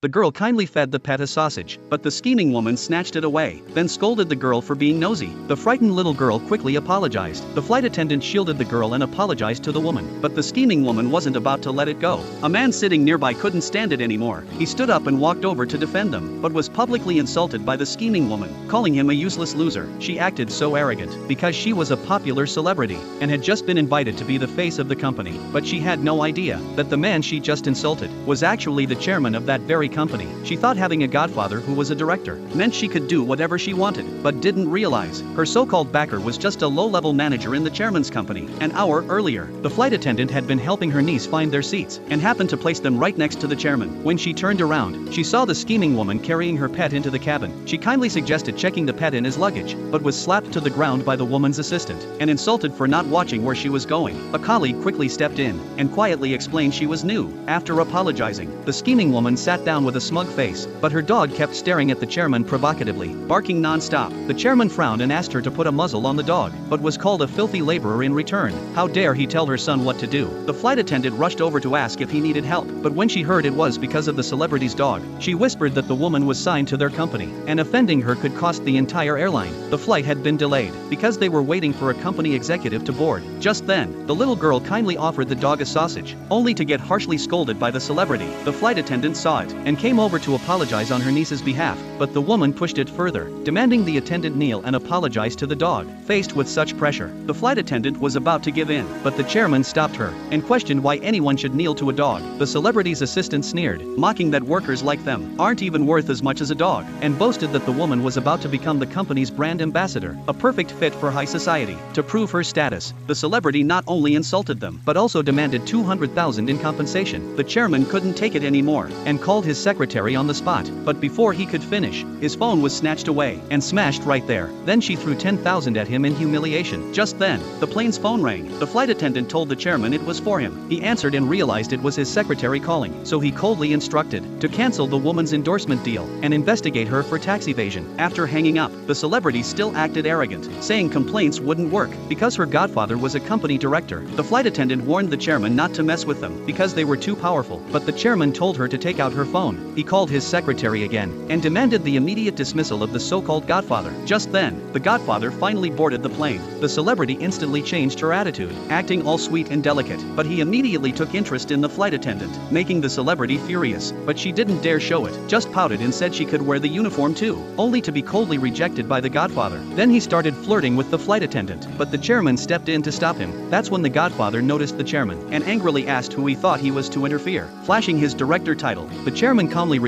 The girl kindly fed the pet a sausage, but the scheming woman snatched it away, then scolded the girl for being nosy. The frightened little girl quickly apologized. The flight attendant shielded the girl and apologized to the woman, but the scheming woman wasn't about to let it go. A man sitting nearby couldn't stand it anymore. He stood up and walked over to defend them, but was publicly insulted by the scheming woman, calling him a useless loser. She acted so arrogant, because she was a popular celebrity, and had just been invited to be the face of the company, but she had no idea that the man she just insulted was actually the chairman of that very company. She thought having a godfather who was a director meant she could do whatever she wanted, but didn't realize her so-called backer was just a low-level manager in the chairman's company. An hour earlier, the flight attendant had been helping her niece find their seats, and happened to place them right next to the chairman. When she turned around, she saw the scheming woman carrying her pet into the cabin. She kindly suggested checking the pet in as luggage, but was slapped to the ground by the woman's assistant, and insulted for not watching where she was going. A colleague quickly stepped in, and quietly explained she was new. After apologizing, the scheming woman sat down with a smug face, but her dog kept staring at the chairman provocatively, barking non-stop. The chairman frowned and asked her to put a muzzle on the dog, but was called a filthy laborer in return. How dare he tell her son what to do? The flight attendant rushed over to ask if he needed help, but when she heard it was because of the celebrity's dog, she whispered that the woman was signed to their company, and offending her could cost the entire airline. The flight had been delayed, because they were waiting for a company executive to board. Just then, the little girl kindly offered the dog a sausage, only to get harshly scolded by the celebrity. The flight attendant saw it, and came over to apologize on her niece's behalf, but the woman pushed it further, demanding the attendant kneel and apologize to the dog. Faced with such pressure, the flight attendant was about to give in, but the chairman stopped her, and questioned why anyone should kneel to a dog. The celebrity's assistant sneered, mocking that workers like them aren't even worth as much as a dog, and boasted that the woman was about to become the company's brand ambassador, a perfect fit for high society. To prove her status, the celebrity not only insulted them, but also demanded $200,000 in compensation. The chairman couldn't take it anymore, and called his secretary on the spot, but before he could finish, his phone was snatched away, and smashed right there. Then she threw $10,000 at him in humiliation. Just then, the plane's phone rang. The flight attendant told the chairman it was for him. He answered and realized it was his secretary calling, so he coldly instructed to cancel the woman's endorsement deal, and investigate her for tax evasion. After hanging up, the celebrity still acted arrogant, saying complaints wouldn't work, because her godfather was a company director. The flight attendant warned the chairman not to mess with them, because they were too powerful, but the chairman told her to take out her phone. He called his secretary again, and demanded the immediate dismissal of the so-called godfather. Just then, the godfather finally boarded the plane. The celebrity instantly changed her attitude, acting all sweet and delicate, but he immediately took interest in the flight attendant, making the celebrity furious, but she didn't dare show it, just pouted and said she could wear the uniform too, only to be coldly rejected by the godfather. Then he started flirting with the flight attendant, but the chairman stepped in to stop him. That's when the godfather noticed the chairman, and angrily asked who he thought he was to interfere. Flashing his director title, the chairman calmly